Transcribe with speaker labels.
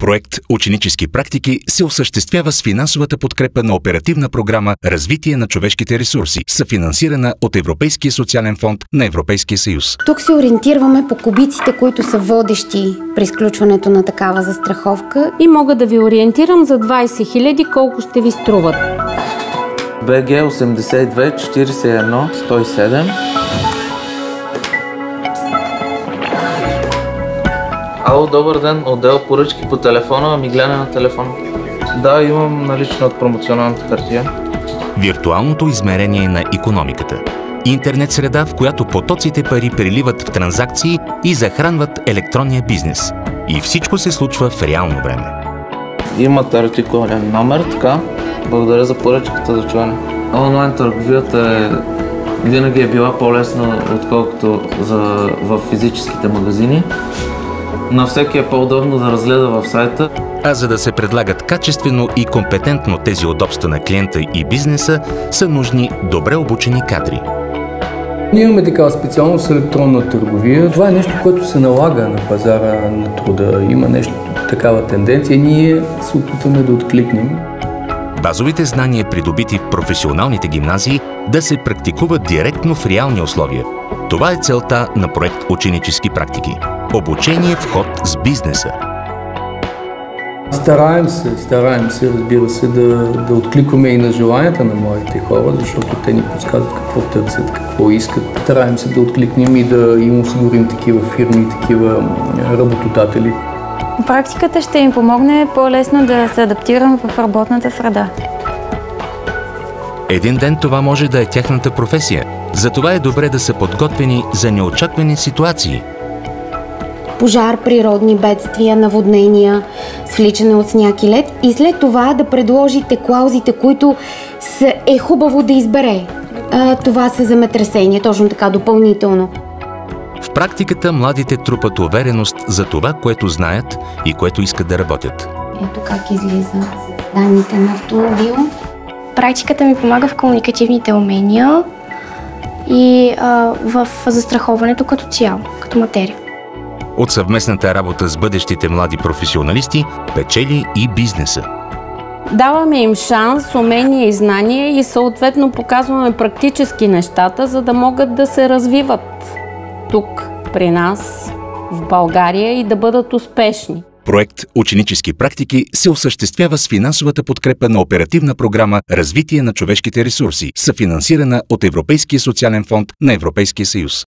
Speaker 1: Проект „Ученически практики“ се осъществява с финансовата подкрепа на Оперативна програма „Развитие на човешките ресурси“, съфинансирана от Европейския социален фонд на Европейския съюз.
Speaker 2: Тук се ориентираме по кубиците, които са водещи при изключването на такава застраховка.
Speaker 3: И мога да ви ориентирам за 20 000 колко ще ви струват.
Speaker 4: БГ 82 41 107. Ало, добър ден, отдел поръчки по телефона, ми гледа на телефона. Да, имам налично от промоционалната хартия.
Speaker 1: Виртуалното измерение на икономиката. Интернет среда, в която потоците пари преливат в транзакции и захранват електронния бизнес. И всичко се случва в реално време.
Speaker 4: Имате артикулен номер, така. Благодаря за поръчката за чуване. Онлайн търговията винаги е била по-лесна, отколкото в физическите магазини. На всеки е по-удобно да разгледа в сайта.
Speaker 1: А за да се предлагат качествено и компетентно тези удобства на клиента и бизнеса, са нужни добре обучени кадри.
Speaker 5: Ние имаме такава специалност електронна търговия. Това е нещо, което се налага на пазара на труда. Има нещо, такава тенденция. Ние се опитваме да откликнем.
Speaker 1: Базовите знания, придобити в професионалните гимназии, да се практикуват директно в реални условия. Това е целта на проект „Ученически практики“. Обучение в ход с бизнеса.
Speaker 5: Стараем се, разбира се, да откликваме и на желанията на младите хора, защото те ни подсказват какво търсят, какво искат. Стараем се да откликнем и да им осигурим такива фирми, такива работодатели.
Speaker 6: Практиката ще им помогне по-лесно да се адаптирам в работната среда.
Speaker 1: Един ден това може да е тяхната професия. Затова е добре да са подготвени за неочаквани ситуации.
Speaker 2: Пожар, природни бедствия, наводнения, свличане от сняг и лед и след това да предложите клаузите, които е хубаво да избере. Това са земетресения, точно така, допълнително.
Speaker 1: В практиката младите трупат увереност за това, което знаят и което искат да работят.
Speaker 2: Ето как излиза данните на автомобил.
Speaker 7: Практиката ми помага в комуникативните умения и в застраховането като цяло, като материя.
Speaker 1: От съвместната работа с бъдещите млади професионалисти печели и бизнеса.
Speaker 3: Даваме им шанс, умения и знания и съответно показваме практически нещата, за да могат да се развиват тук, при нас, в България и да бъдат успешни.
Speaker 1: Проект „Ученически практики“ се осъществява с финансовата подкрепа на Оперативна програма „Развитие на човешките ресурси“, съфинансирана от Европейския социален фонд на Европейския съюз.